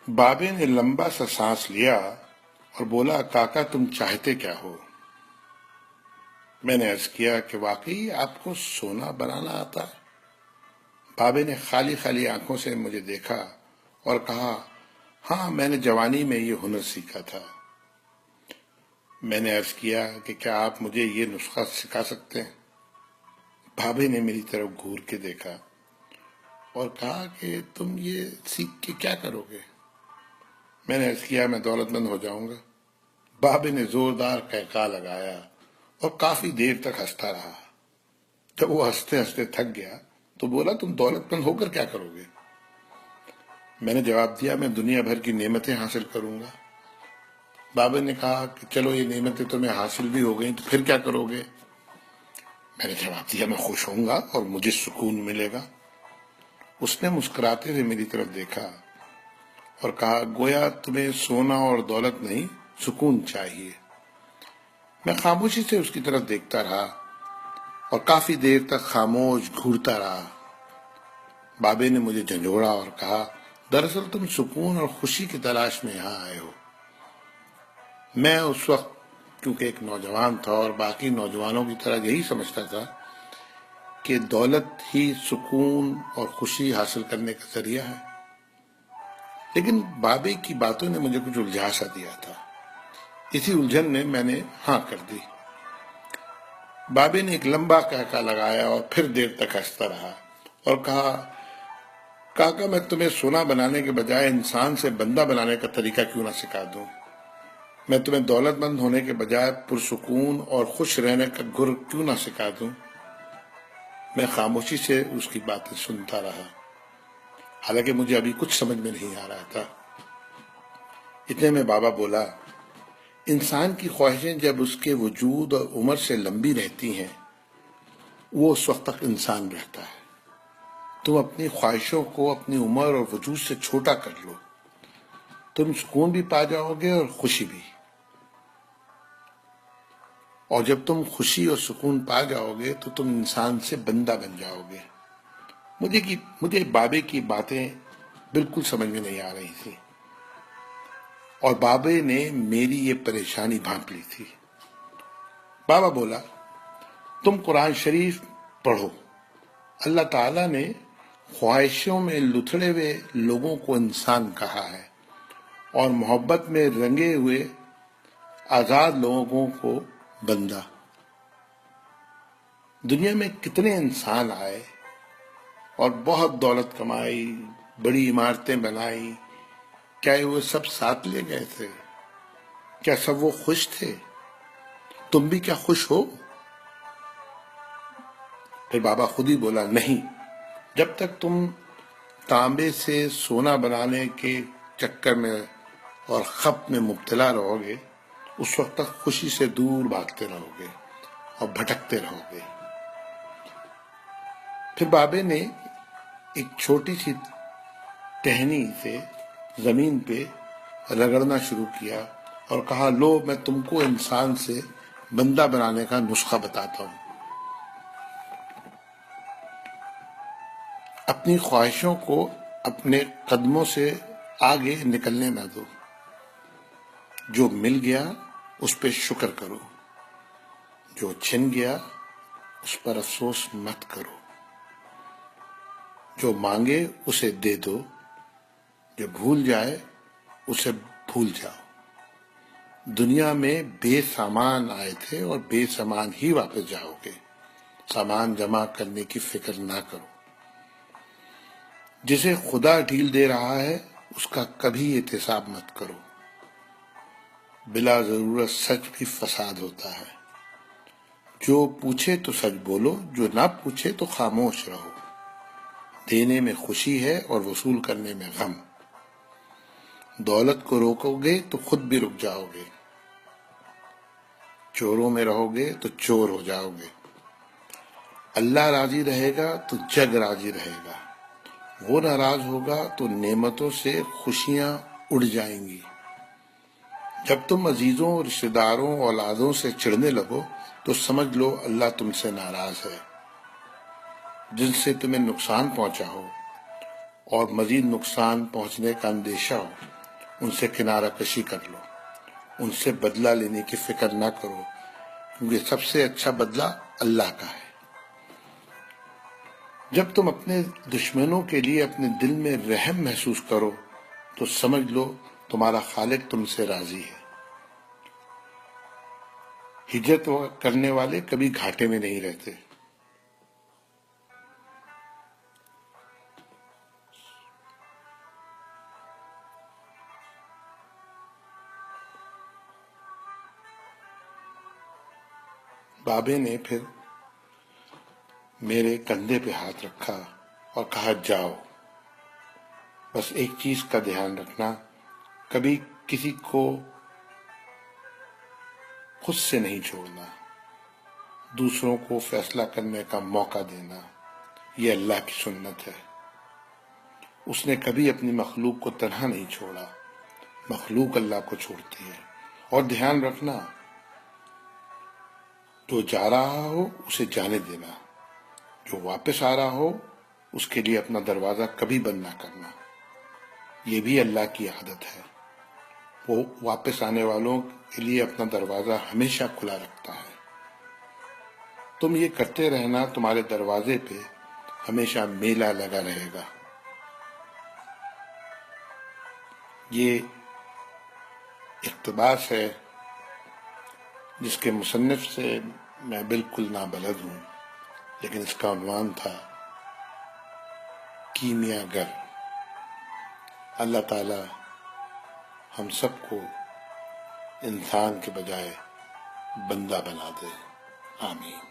بابے نے لمبا سا سانس لیا اور بولا، کاکا تم چاہتے کیا ہو؟ میں نے عرض کیا کہ واقعی آپ کو سونا بنانا آتا ہے؟ بابے نے خالی خالی آنکھوں سے مجھے دیکھا اور کہا، ہاں میں نے جوانی میں یہ ہنر سیکھا تھا۔ میں نے عرض کیا کہ کیا آپ مجھے یہ نسخہ سکھا سکتے ہیں؟ بابے نے میری طرف گھور کے دیکھا اور کہا کہ تم یہ سیکھ کے کیا کرو گے؟ میں نے عرض کیا، میں دولت مند ہو جاؤں گا۔ بابے نے زوردار قہقہہ لگایا اور کافی دیر تک ہنستا رہا۔ جب وہ ہنستے ہنستے تھک گیا تو بولا، تم دولت مند ہو کر کیا کرو گے؟ میں نے جواب دیا، میں دنیا بھر کی نعمتیں حاصل کروں گا۔ بابا نے کہا کہ چلو یہ نعمتیں تمہیں حاصل بھی ہو گئیں تو پھر کیا کرو گے؟ میں نے جواب دیا، میں خوش ہوں گا اور مجھے سکون ملے گا۔ اس نے مسکراتے ہوئے میری طرف دیکھا اور کہا، گویا تمہیں سونا اور دولت نہیں، سکون چاہیے۔ میں خاموشی سے اس کی طرف دیکھتا رہا اور کافی دیر تک خاموش گھورتا رہا۔ بابے نے مجھے جھنجھوڑا اور کہا، دراصل تم سکون اور خوشی کی تلاش میں یہاں آئے ہو۔ میں اس وقت کیونکہ ایک نوجوان تھا اور باقی نوجوانوں کی طرح یہی سمجھتا تھا کہ دولت ہی سکون اور خوشی حاصل کرنے کا ذریعہ ہے، لیکن بابے کی باتوں نے مجھے کچھ الجھا سا دیا تھا۔ اسی الجھن میں میں نے ہاں کر دی۔ بابے نے ایک لمبا قہقہہ لگایا اور پھر دیر تک ہنستا رہا اور کہا، کاکا میں تمہیں سونا بنانے کے بجائے انسان سے بندہ بنانے کا طریقہ کیوں نہ سکھا دوں؟ میں تمہیں دولت مند ہونے کے بجائے پرسکون اور خوش رہنے کا گر کیوں نہ سکھا دوں؟ میں خاموشی سے اس کی باتیں سنتا رہا، حالانکہ مجھے ابھی کچھ سمجھ میں نہیں آ رہا تھا۔ اتنے میں بابا بولا، انسان کی خواہشیں جب اس کے وجود اور عمر سے لمبی رہتی ہیں، وہ اس وقت تک انسان رہتا ہے۔ تم اپنی خواہشوں کو اپنی عمر اور وجود سے چھوٹا کر لو، تم سکون بھی پا جاؤ گے اور خوشی بھی۔ اور جب تم خوشی اور سکون پا جاؤ گے تو تم انسان سے بندہ بن جاؤ گے۔ مجھے بابے کی باتیں بالکل سمجھ میں نہیں آ رہی تھی اور بابے نے میری یہ پریشانی بھانپ لی تھی۔ بابا بولا، تم قرآن شریف پڑھو۔ اللہ تعالیٰ نے خواہشوں میں لتھڑے ہوئے لوگوں کو انسان کہا ہے اور محبت میں رنگے ہوئے آزاد لوگوں کو بندہ۔ دنیا میں کتنے انسان آئے اور بہت دولت کمائی، بڑی عمارتیں بنائی، کیا وہ سب ساتھ لے گئے تھے؟ کیا سب وہ خوش تھے؟ تم بھی کیا خوش ہو؟ پھر بابا خود ہی بولا، نہیں، جب تک تم تانبے سے سونا بنانے کے چکر میں اور خپ میں مبتلا رہو گے، اس وقت تک خوشی سے دور بھاگتے رہو گے اور بھٹکتے رہو گے۔ پھر بابے نے ایک چھوٹی سی ٹہنی سے زمین پہ رگڑنا شروع کیا اور کہا، لو میں تم کو انسان سے بندہ بنانے کا نسخہ بتاتا ہوں۔ اپنی خواہشوں کو اپنے قدموں سے آگے نکلنے نہ دو۔ جو مل گیا اس پہ شکر کرو، جو چھن گیا اس پر افسوس مت کرو، جو مانگے اسے دے دو، جو بھول جائے اسے بھول جاؤ۔ دنیا میں بے سامان آئے تھے اور بے سامان ہی واپس جاؤ گے۔ سامان جمع کرنے کی فکر نہ کرو۔ جسے خدا ڈھیل دے رہا ہے اس کا کبھی احتساب مت کرو۔ بلا ضرورت سچ بھی فساد ہوتا ہے۔ جو پوچھے تو سچ بولو، جو نہ پوچھے تو خاموش رہو۔ دینے میں خوشی ہے اور وصول کرنے میں غم۔ دولت کو روکو گے تو خود بھی رک جاؤ گے۔ چوروں میں رہو گے تو چور ہو جاؤ گے۔ اللہ راضی رہے گا تو جگ راضی رہے گا۔ وہ ناراض ہوگا تو نعمتوں سے خوشیاں اڑ جائیں گی۔ جب تم عزیزوں، رشتہ داروں، اولادوں سے چڑھنے لگو تو سمجھ لو اللہ تم سے ناراض ہے۔ جن سے تمہیں نقصان پہنچا ہو اور مزید نقصان پہنچنے کا اندیشہ ہو ان سے کنارہ کشی کر لو، ان سے بدلہ لینے کی فکر نہ کرو، کیونکہ سب سے اچھا بدلہ اللہ کا ہے۔ جب تم اپنے دشمنوں کے لیے اپنے دل میں رحم محسوس کرو تو سمجھ لو تمہارا خالق تم سے راضی ہے۔ ہجرت کرنے والے کبھی گھاٹے میں نہیں رہتے۔ بابے نے پھر میرے کندھے پہ ہاتھ رکھا اور کہا جاؤ، بس ایک چیز کا دھیان رکھنا، کبھی کسی کو خود سے نہیں چھوڑنا، دوسروں کو فیصلہ کرنے کا موقع دینا، یہ اللہ کی سنت ہے۔ اس نے کبھی اپنی مخلوق کو تنہا نہیں چھوڑا، مخلوق اللہ کو چھوڑتی ہے۔ اور دھیان رکھنا، جو جا رہا ہو اسے جانے دینا، جو واپس آ رہا ہو اس کے لیے اپنا دروازہ کبھی بند نہ کرنا، یہ بھی اللہ کی عادت ہے۔ وہ واپس آنے والوں کے لیے اپنا دروازہ ہمیشہ کھلا رکھتا ہے۔ تم یہ کرتے رہنا، تمہارے دروازے پہ ہمیشہ میلہ لگا رہے گا۔ یہ اقتباس ہے جس کے مصنف سے میں بالکل نابلد ہوں، لیکن اس کا عنوان تھا کیمیا گر۔ اللہ تعالی ہم سب کو انسان کے بجائے بندہ بنا دے، آمین۔